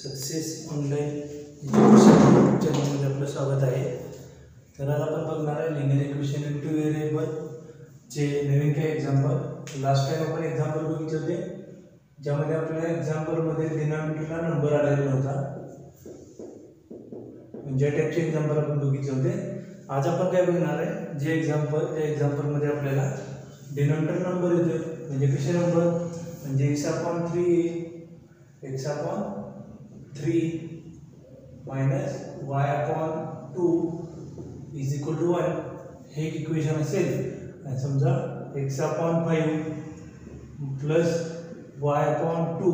Success online education चॅनलमध्ये आपलं स्वागत आहे। तर आज आपण बघणार आहे linear equation in two variable चे नवीन काही एक्झाम्पल। लास्ट टाइम आपण एक्झाम्पल बघितले होते ज्यामध्ये आपल्याला एक्झाम्पलमध्ये डिनॉमिनेटरला नंबर आलेला नव्हता, म्हणजे टाइपचे एक्झाम्पल आपण बघितले होते। आज आपण काय बघणार आहे, जे एक्झाम्पलमध्ये आपल्याला डिनॉमिनेटर नंबर येतोय, म्हणजे कसे नंबर, म्हणजे x/3 minus y/2 is equal to 1 हे एक इक्वेशन असेल। आणि समजा x/5 plus y/2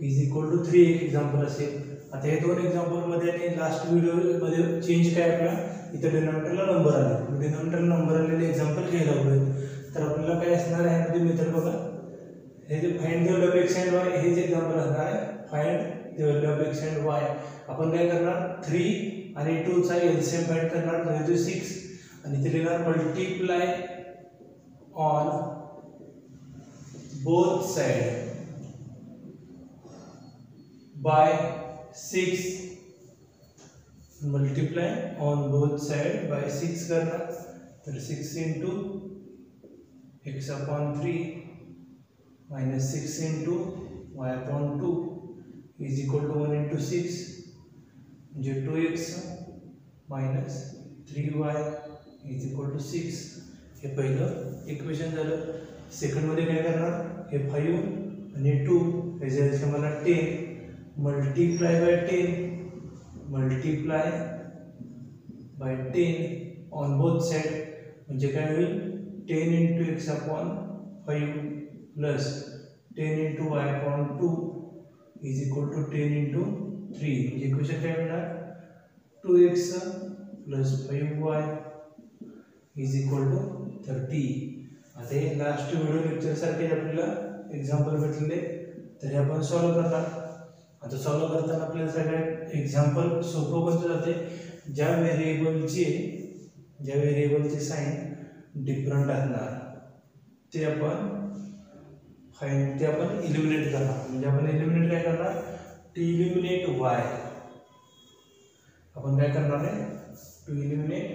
is equal to 3 एक एक्झाम्पल असेल। आता हे दोन एक्झाम्पलमध्ये आणि लास्ट व्हिडिओमध्ये चेंज काय आपला इथे डिनॉमिनेटरला नंबर आला, डिनॉमिनेटरला नंबर आलेले एक्झाम्पल घ्यायला हवे। तर आपल्याला काय असणार आहे यामध्ये मेथड बघा, हे जे find the value of x and y हे जे एक्झाम्पल असणार आहे find the value of x and y। आपण काय करणार 3 आणि 2 चा एलसीएम फाइंड करणार, म्हणजे 6 आणि ते लिहिणार multiply on both side by 6, multiply on both side by 6 करणार। तर 6 into x/3 minus 6 into y/2 is equal to 1 into 6, म्हणजे 2x minus 3y is equal to 6। हे पहिलं इक्वेशन झालं। सेकंड मध्ये काय करणार, हे 5 आणि 2 याचे मला 10 multiply by 10 on both side, म्हणजे काय होईल 10 into x/5 plus 10 into y/2 is equal to 10 into 3, म्हणजे इक्वेशन काय मिळणार 2x plus 5y is equal to 30। आता हे लास्ट व्हिडिओ लेक्चर सारखे आपल्याला एक्झाम्पल भेटलेले, तर हे आपण सॉल्व्ह करणार। आता सॉल्व्ह करताना आपल्याला सगळ्यात एक्झाम्पल सोपं बनत जाते, ज्या व्हेरिएबलचे साइन डिफरंट असणार ते आपण इलिमिनेट करणार। म्हणजे आपण इलिमिनेट काय करणार, टू इलिमिनेट y, आपण काय करणार आहे टू इलिमिनेट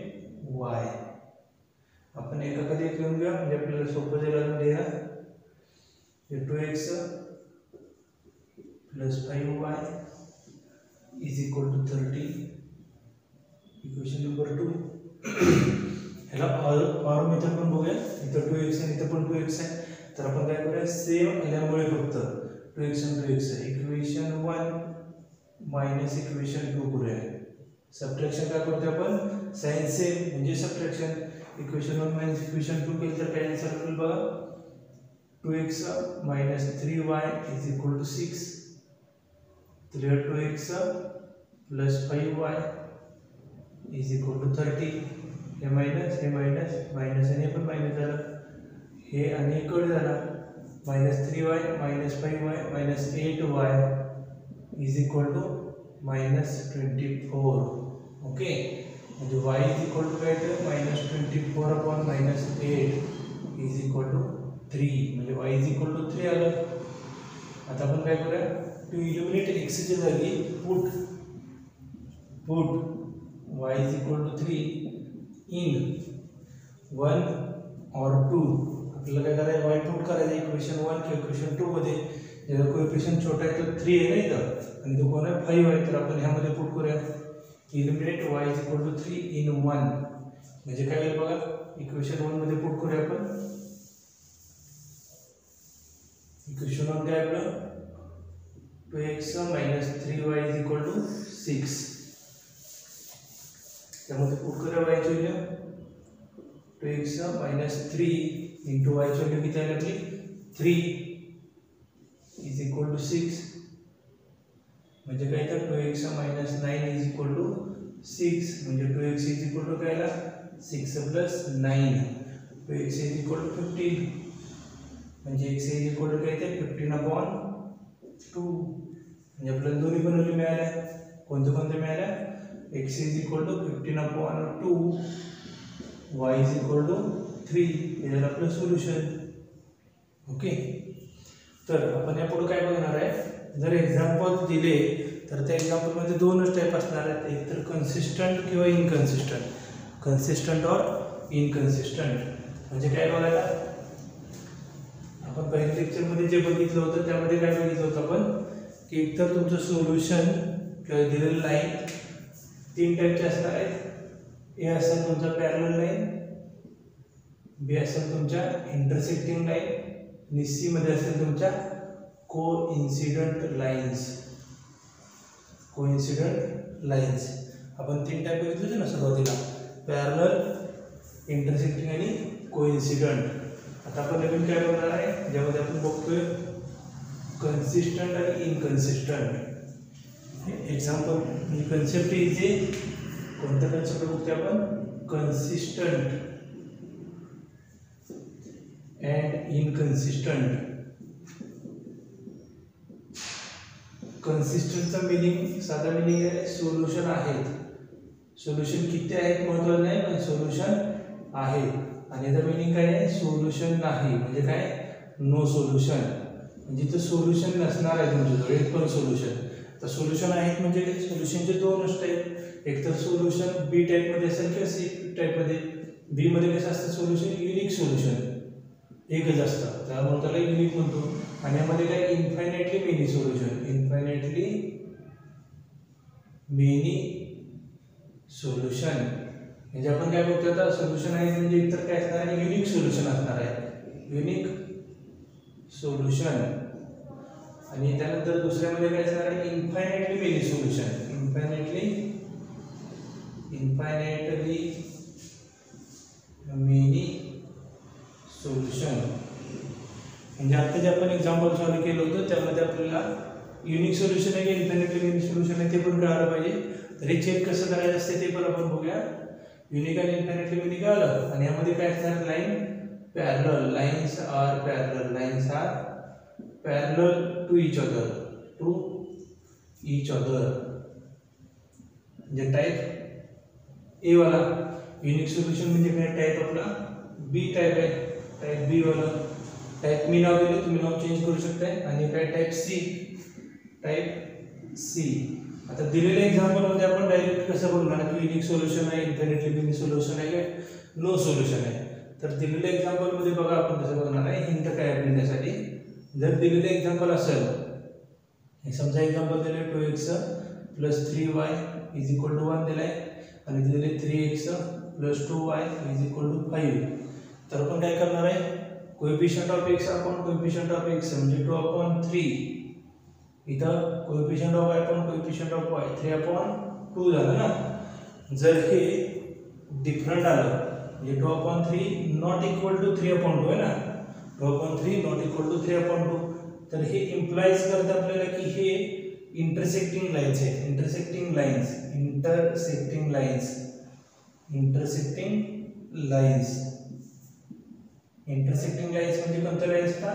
y। आपण एकाकडे एक लिहून घेऊया, म्हणजे आपल्याला सोपं जाईल लिहा। 2x plus 5y is equal to 30, equation number 2। ह्याला ऑर मेथड पण बघूया, इथं 2x आहे इथं पण 2x आहे। तर आपण काय करूया, सेम आल्यामुळे फक्त 2x आणि 2x इक्वेशन 1 मायनस इक्वेशन 2 करूया। सबट्रॅक्शन काय करतो आपण, साइन सेम म्हणजे सबट्रॅक्शन, इक्वेशन 1 मायनस इक्वेशन 2 केलं तर काय आन्सर होईल बघा, 2x minus 3y is equal to 6, 2x plus 5y is equal to 30। हे मायनस आणि हे पण मायनस झालं, हे आणि कट झाला, minus 3y minus 5y minus 8y is equal to minus 24। Okay, म्हणजे y is equal to काय तर minus 24 upon minus 8 is equal to 3, म्हणजे y is equal to 3 आलं। आता आपण काय करूया, टू इलिमिनेट x च्या जागी put y is equal to 3 in 1 or 2। आपल्याला काय करायचं, y पुट करायचं इक्वेशन 1 किंवा इक्वेशन 2 मध्ये। ज्याचा कोएफिशिएंट छोटा आहे तो 3 आहे ना इथं, आणि तो कोण आहे 5 आहे, तर आपण ह्यामध्ये पुट करूया eliminate y is equal to 3 in 1, म्हणजे काय होईल बघा, इक्वेशन 1 मध्ये पुट करूया आपण। इक्वेशन 1 काय आपलं 2x minus 3y is equal to 6, त्यामध्ये पुट करूया y ची value 2x minus 3 into y ची व्हॅल्यू किती आली आपली 3 is equal to 6, म्हणजे काय तर 2x minus 9 is equal to 6, म्हणजे 2x is equal to काय आला 6 plus 9, 2x is equal to 15, म्हणजे x is equal to काय तर 15 upon 2। म्हणजे आपल्याला दोन्ही पण व्हॅल्यू मिळाल्या, कोणत्या मिळाल्या, x is equal to 15 upon 2, y is equal to 3, हे झालं आपलं सोल्युशन। ओके, तर आपण यापुढे काय बघणार आहे, जर एक्झाम्पल दिले तर त्या एक्झाम्पलमध्ये दोनच टाईप असणार आहेत, एक तर कन्सिस्टंट किंवा इनकन्सिस्टंट. कन्सिस्टंट और इनकन्सिस्टंट म्हणजे काय बघायला, आपण पहिल्या लेक्चरमध्ये जे बघितलं होतं त्यामध्ये काय बघितलं होतं आपण की एकतर तुमचं सोल्युशन किंवा दिलेलं लाईन तीन टाईपचे असणार आहेत. ए असेल तुमचा पॅरलल लाईन, बी असेल तुमच्या इंटरसेक्टिंग लाईन आणि सी मध्ये असेल तुमच्या कोइन्सिडंट लाईन्स. कोइन्सिडंट लाईन्स आपण तीन टाईप बघितले होते ना सुरुवातीला, पॅरलल, इंटरसेक्टिंग आणि कोइन्सिडंट. आता आपण नवीन काय बघणार आहे ज्यामध्ये आपण बघतोय कन्सिस्टंट आणि इनकन्सिस्टंट. एक्झाम्पल म्हणजे कन्सेप्ट इथे कोणतं कन्सेप्ट बघतोय आपण, कन्सिस्टंट अँड इनकन्सिस्टंट. कन्सिस्टंटचा मिनिंग साधा मिनिंग आहे सोल्युशन आहेत. सोल्युशन किती आहेत महत्त्वाचं नाही, पण सोल्युशन आहे. आणि याचा मिनिंग काय आहे, सोल्युशन नाही म्हणजे काय, नो सोल्युशन. म्हणजे इथं सोल्युशन नसणार आहे तुमच्याजवळ एक पण सोल्युशन. तर सोल्युशन आहेत म्हणजे सोल्युशनचे दोनच टाईप, एक तर सोल्युशन बी टाईपमध्ये असेल किंवा सी टाईपमध्ये. बी मध्ये कसं असतं सोल्युशन, युनिक सोल्युशन एकच असतं, त्यामुळे त्याला युनिक म्हणतो. आणि यामध्ये काय, infinitely many solution. Infinitely many solution म्हणजे आपण काय बघतो आता, सोल्युशन आहे म्हणजे इतर काय असणार आहे, युनिक सोल्युशन असणार आहे, युनिक सोल्युशन. आणि त्यानंतर दुसऱ्यामध्ये काय असणार आहे, infinitely many solution. Infinitely many solution म्हणजे आता जे आपण एक्झाम्पल सॉल्व केलं होतं त्यामध्ये आपल्याला युनिक सोल्युशन आहे की इन्फायनाइटली मेनी सोल्युशन आहे ते पण कळायला पाहिजे. तर हे चेक कसं करायचं असते ते पण आपण बघूया. युनिक आणि इन्फायनाइटली मेनी कळलं. आणि यामध्ये काय असणार, line parallel, lines are parallel, lines are parallel to each other, to each other. म्हणजे टाईप ए वाला युनिक सोल्युशन म्हणजे काय, टाईप आपला बी टाईप आहे, टाईप बी वाला. टाईप मी नाव दिलं, तुम्ही नाव चेंज करू शकताय. आणि काय टाईप सी, टाईप सी. आता दिलेल्या एक्झाम्पलमध्ये आपण डायरेक्ट कसं बोलणार की युनिक सोल्युशन आहे, इन्फायनाइटली मेनी सोल्युशन आहे, नो सोल्युशन आहे. तर दिलेल्या एक्झाम्पलमध्ये बघा आपण कसं बघणार आहे, हिंट काय आपली त्यासाठी. जर दिलेलं एक्झाम्पल असेल, समजा एक्झाम्पल दिले 2x + 3y = 1 दिलाय आणि दिलेले 3x + 2y = 5. तर आपण काय करणार आहे, coefficient of x upon coefficient of x म्हणजे 2/3. इथं coefficient of y upon coefficient of y 3/2 झालं ना. जर हे डिफरंट आलं म्हणजे 2/3 नॉट इक्वल टू 3/2 आहे ना, 2/3 नॉट इक्वल टू 3/2. तर हे इम्प्लाइज करतं आपल्याला की हे इंटरसेक्टिंग लाईन्स आहेत. Intersecting lines, intersecting lines, intersecting lines. Intersecting lines म्हणजे कोणत्या लाईन्स का,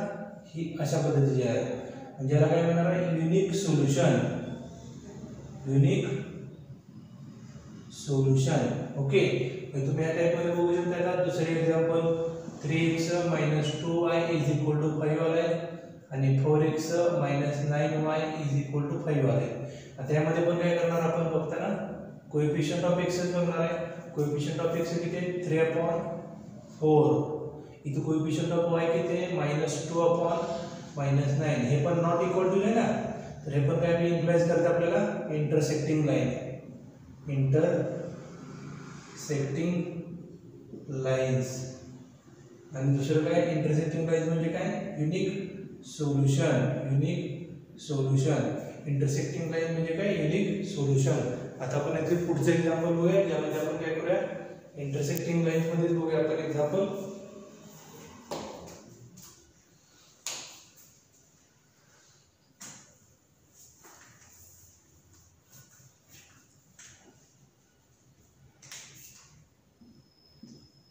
ही अशा पद्धतीची आहे. म्हणजे याला काय म्हणणार आहे, unique solution. Unique solution. Okay, तुम्ही या टाईपमध्ये बघू शकता का. दुसरे एक्झाम्पल 3x - 2y = 5 आले आणि 4x - 9y = 5 आले. आता यामध्ये पण काय करणार आपण बघताना कोएफिशियंट ऑफ x बघणार आहे. कोएफिशियंट ऑफ x किती आहे, 3/4. इथं कोएफिशियंट ऑफ y किती आहे, -2/9. हे पण नॉट इक्वल टू आहे ना, तर हे पण काय इम्प्लाइज करते आपल्याला इंटरसेक्टिंग लाईन. Intersecting lines. आणि दुसरं काय, इंटरसेक्टिंग लाईन्स म्हणजे काय, unique solution. Unique solution. Intersecting line म्हणजे काय, युनिक सोल्युशन. आता आपण याचे पुढचे एक्झाम्पल बघूया ज्यामध्ये आपण काय करूया, इंटरसेक्टिंग लाईन्स मध्ये बघूया आपण example.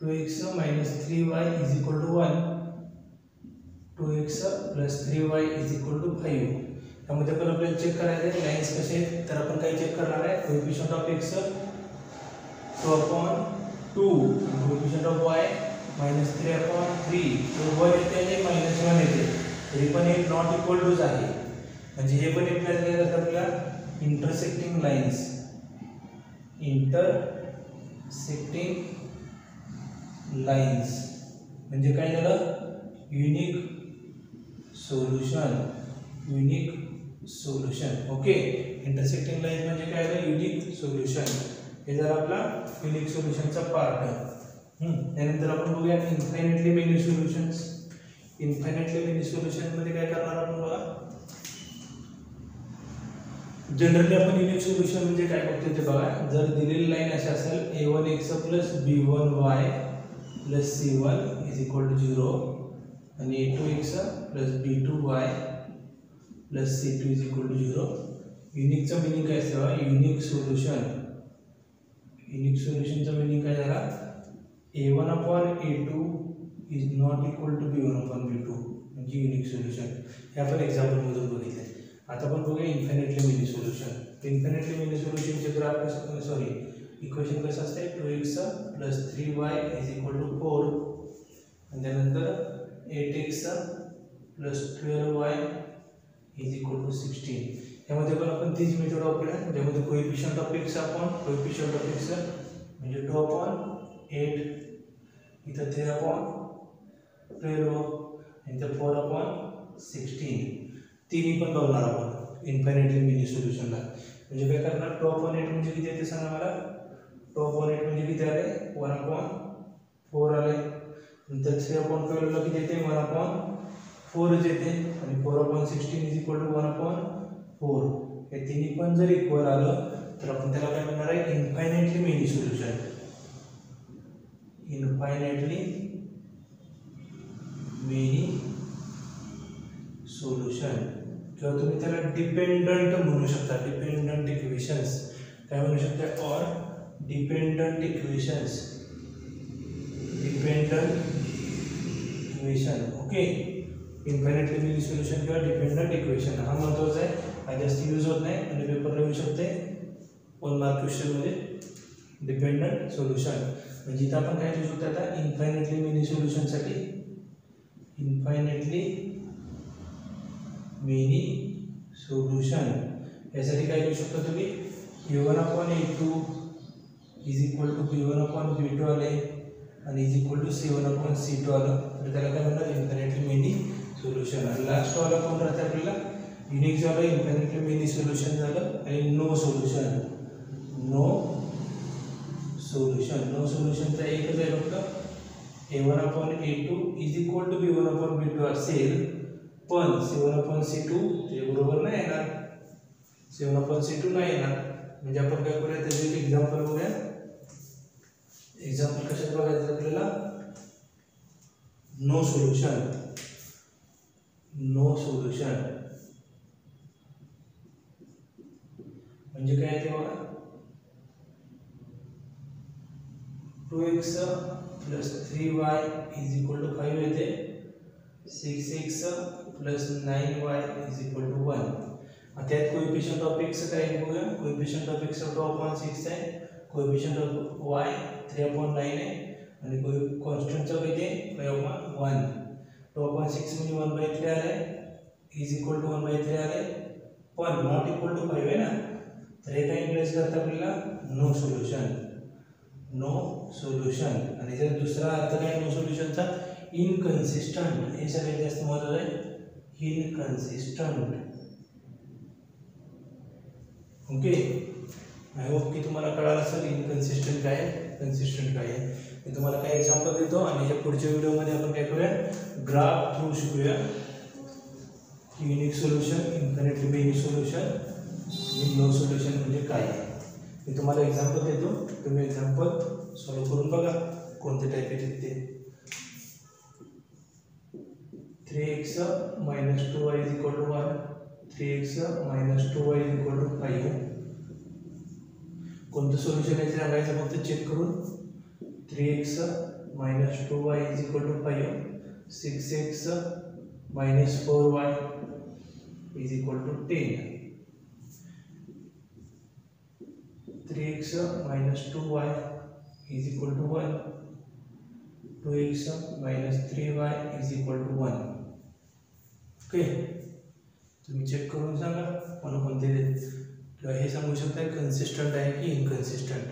(2x - 3y = 1), 2x + 3y = 5. यामध्ये पण आपल्याला चेक करायचं आहे लाईन्स कसे आहेत. तर आपण काय चेक करणार आहे, coefficient of x 2/2, coefficient of y -3/3. तर 1 येते आणि -1 येते, तरी पण हे नॉट इक्वल टूच आहे. म्हणजे हे पण इम्प्लाइज काय करतं आपल्याला इंटरसेक्टिंग लाईन्स म्हणजे काय झालं, unique solution. Okay, intersecting lines म्हणजे काय झालं, युनिक सोल्युशन. हे जर आपला युनिक सोल्युशनचा पार्ट आहे. त्यानंतर आपण बघूया infinitely many solutions. Infinitely many solution मध्ये काय करणार आपण बघा. जनरली आपण युनिक सोल्युशन म्हणजे काय बघतो ते बघा. जर दिलेली लाईन अशी असेल a1x + b1y + c1 = 0 आणि a2x + b2y + c2 = 0. युनिकचा मिनिंग काय असतं, युनिक सोल्युशनचा मिनिंग काय झाला, a1/a2 is not equal to b1/b2 म्हणजे युनिक सोल्युशन. हे आपण एक्झाम्पल मधून बघितले. आता आपण बघूया infinitely many solution. Infinitely many सोल्युशनचे ग्राफ इक्वेशन कसं असते, 2x + 3y = 4 आणि त्यानंतर 8x + 12y = 16. यामध्ये पण आपण तीच मेथड वापरूया ज्यामध्ये कोएफिशियंट ऑफ x म्हणजे 2/8, इथं 3/12 आणि इथं 4/16. तिन्ही पण बघणार आपण इन्फायनाइटली मेनी सोल्युशनला. म्हणजे काय करणार, 2/8 म्हणजे किती येते सांगा मला. 2/8 म्हणजे किती आले, 1/4 आले. नंतर 3/12 ला किती येते, 1/4 येते आणि 4/16 = 1/4. हे तिन्ही पण जर इक्वल आलं तर आपण त्याला काय म्हणणार आहे, infinitely many solution. Infinitely many solution किंवा तुम्ही त्याला डिपेंडंट म्हणू शकता. डिपेंडंट इक्वेशन्स काय म्हणू शकता, और dependent equation. Okay, infinitely many solution किंवा डिपेंडंट इक्वेशन हा महत्त्वाचा आहे. हा जास्त यूज होत नाही आणि पेपरला येऊ शकते 1 मार्क क्वेश्चनमध्ये. डिपेंडंट सोल्युशन म्हणजे इथं आपण काय लिहू शकतो आता, इन्फायनाइटली मेनी सोल्युशनसाठी इन्फायनाइटली मेनी सोल्युशन यासाठी काय लिहू शकता तुम्ही, a1/a2 = b1/b2 आले आणि c1/c2 आलं तर त्याला काय म्हणतात, इन्फायनाइटली मेनी सोल्युशन. आणि लास्ट वाला कोण राहते आपल्याला, युनिक झालं, इन्फायनाइटली मेनी सोल्युशन झालं आणि नो सोल्युशनचा एकच आहे फक्त, a1/a2 = b1/b2 असेल पण c1/c2 ते बरोबर नाही येणार. c1/c2 नाही येणार. म्हणजे आपण काय करूया, त्याचे एक एक्झाम्पल बघूया. एक्झाम्पल कशात बघायचं आपल्याला, नो सोल्युशन म्हणजे काय ते बघा. 2x + 3y = 5 येते. 6x + 9y = 1. आता यात कोएफिशियंट ऑफ x काय आहे बघूया. कोएफिशियंट ऑफ x 2/6 आहे, कोएफिशियंट ऑफ y 3/9 आहे आणि कॉन्स्टंटचा किती आहे, 5/1. 2/6 म्हणजे 1/3 आले, = 1/3 आले पण नॉट इक्वल टू 5 आहे ना. तर हे काय इंप्लाइज करतं आपल्याला, नो सोल्युशन. आणि जर दुसरा अर्थ काय नो सोल्युशनचा, इनकन्सिस्टंट. हे सगळ्यात जास्त महत्त्वाचं आहे, इनकन्सिस्टंट. ओके, आय होप की तुम्हाला कळालं असेल इनकन्सिस्टंट काय आहे, कन्सिस्टंट काय आहे. मी तुम्हाला काही एक्झाम्पल देतो आणि या पुढच्या व्हिडिओमध्ये आपण काय करूया, ग्राफ थ्रू शिकूया. Unique solution, infinitely many solution आणि नो सोल्युशन म्हणजे काय आहे. मी तुम्हाला एक्झाम्पल देतो, तुम्ही एक्झाम्पल सॉल्व्ह करून बघा कोणते टाईप येते ते. 3x - 2y = 1, 3x - 2y = 5. कोणतं सोल्युशन आहे ते सांगायचं फक्त चेक करून. 3x - 2y = 5, 6x - 4y = 10. 3x - 2y = 1, 2x - 3y = 1. Okay, तुम्ही चेक करून सांगा मला कोणते किंवा हे सांगू शकता कन्सिस्टंट आहे की इनकन्सिस्टंट.